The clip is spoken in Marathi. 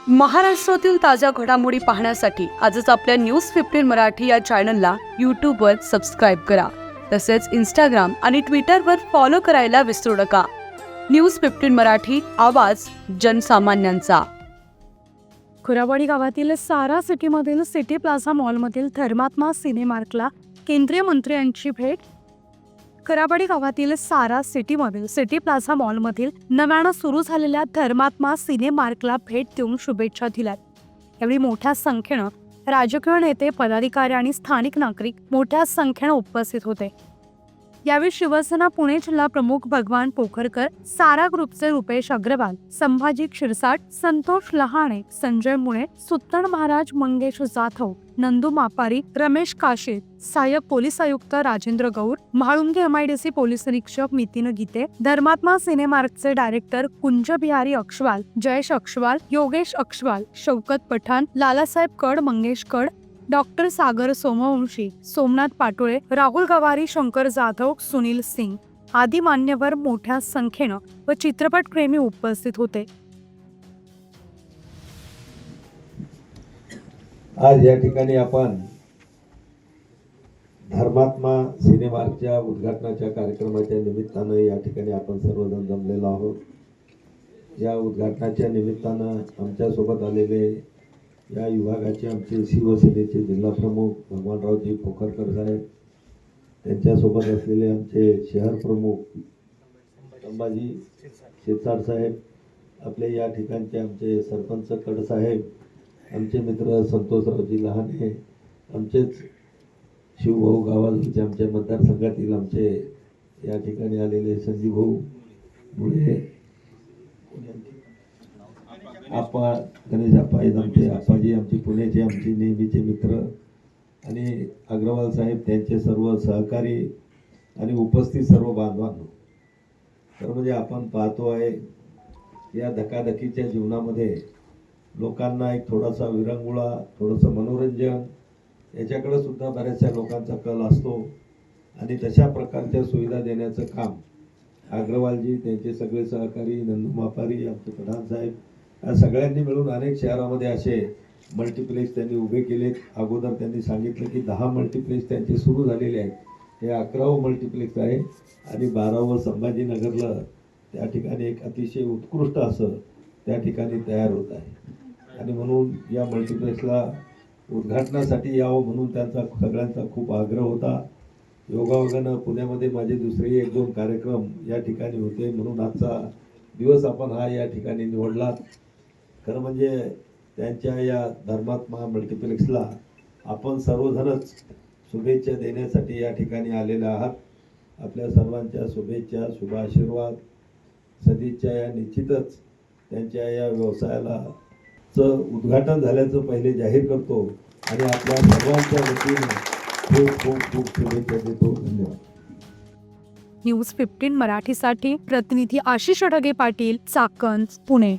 महाराष्ट्रातील ताज्या घडामोडी पाहण्यासाठी आजच आपल्या न्यूज 15 मराठी या चॅनलला यूट्यूबवर सबस्क्राईब करा. तसेच इंस्टाग्राम आणि ट्विटरवर फॉलो करायला विसरू नका. न्यूज 15 मराठी, आवाज जनसामान्यांचा. खुरावाडी गावातील सारा सिटीमधील सिटी प्लाझा मॉलमधील धर्मात्मा सिनेमार्कला केंद्रीय मंत्र्यांची भेट. खराबाडी गावातील सारा सिटीमधील सिटी प्लाझा मॉलमधील नव्यानं सुरू झालेल्या धर्मात्मा सिनेमार्कला भेट देऊन शुभेच्छा दिल्यात. यावेळी मोठ्या संख्येनं राजकीय नेते, पदाधिकारी आणि स्थानिक नागरिक मोठ्या संख्येनं उपस्थित होते. यावेळी शिवसेना पुणे जिल्हा प्रमुख भगवान पोखरकर, सारा ग्रुपचे रुपेश अग्रवाल, संभाजी क्षीरसाट, संतोष लहाणे, संजय मुळे, सुत्तन महाराज, मंगेश जाधव, नंदू मापारी, रमेश काशे, सहाय्यक पोलीस आयुक्त राजेंद्र गौर, म्हाळुंगे MIDC पोलीस निरीक्षक नितीन गीते, धर्मात्मा सिनेमार्कचे डायरेक्टर कुंज बिहारी अक्षवाल, जयेश अक्षवाल, योगेश अक्षवाल, शौकत पठाण, लालासाहेब कड, मंगेश कड, डॉक्टर सागर सोमवंशी, सोमनाथ पाटोळे, राहुल गवारी, शंकर जाधव, सुनील सिंग आदी मान्यवर मोठ्या संख्येनं व चित्रपटप्रेमी उपस्थित होते. आज या ठिकाणी आपण धर्मात्मा सिनेमार्कच्या उद्घाटनाच्या कार्यक्रमाच्या निमित्तानं या ठिकाणी आपण सर्वजण जमलेलो आहोत. या उद्घाटनाच्या निमित्तानं आमच्यासोबत आलेले या विभागाचे आमचे शिवसेनेचे जिल्हा प्रमुख भगवानरावजी पोखरकर साहेब, त्यांच्यासोबत असलेले आमचे शहर प्रमुख संभाजी क्षीरसाट साहेब, आपले या ठिकाणचे आमचे सरपंच कडसाहेब, आमचे मित्र संतोषरावजी लहाने, आमचेच शिवभाऊ गावाजवळचे आमच्या मतदारसंघातील आमचे या ठिकाणी आलेले संजीवभाऊ मुळे, आपा गणेश आपा आमचे आपाजी, आमचे पुण्याचे आमचे नेहमीचे मित्र आणि अग्रवाल साहेब, त्यांचे सर्व सहकारी आणि उपस्थित सर्व बांधवांनो. तर म्हणजे आपण पाहतो आहे या धकाधकीच्या जीवनामध्ये लोकांना एक थोडासा विरंगुळा, थोडंसं मनोरंजन याच्याकडे सुद्धा बऱ्याचशा लोकांचा कल असतो आणि तशा प्रकारच्या सुविधा देण्याचं काम अग्रवालजी, त्यांचे सगळे सहकारी, नंदू मापारी, आमचे प्रधान साहेब, या सगळ्यांनी मिळून अनेक शहरामध्ये असे मल्टीप्लेक्स त्यांनी उभे केलेत. अगोदर त्यांनी सांगितलं की 10 मल्टीप्लेक्स त्यांचे सुरू झालेले आहेत. हे 11वं मल्टीप्लेक्स आहे आणि 12वं संभाजीनगरला त्या ठिकाणी एक अतिशय उत्कृष्ट असं त्या ठिकाणी तयार होत आहे. आणि म्हणून या मल्टीप्लेक्सला उद्घाटनासाठी यावं म्हणून त्यांचा सगळ्यांचा खूप आग्रह होता. योगायोगानं पुण्यामध्ये माझे दुसरे 1-2 कार्यक्रम या ठिकाणी होते, म्हणून आजचा दिवस आपण हा या ठिकाणी निवडला. खरं म्हणजे त्यांच्या या धर्मात्मा मल्टीप्लेक्सला आपण सर्वजणच शुभेच्छा देण्यासाठी या ठिकाणी आलेल्या आहात. आपल्या सर्वांच्या शुभेच्छा, शुभ आशीर्वाद, सदिच्छा या निश्चितच त्यांच्या या व्यवसायाला उद्घाटन झाल्याचं पहिले जाहीर करतो आणि आपल्या सर्वांच्या वतीने खूप खूप खूप शुभेच्छा देतो. धन्यवाद. न्यूज 15 मराठीसाठी प्रतिनिधी आशिष अडगे पाटील, चाकण, पुणे.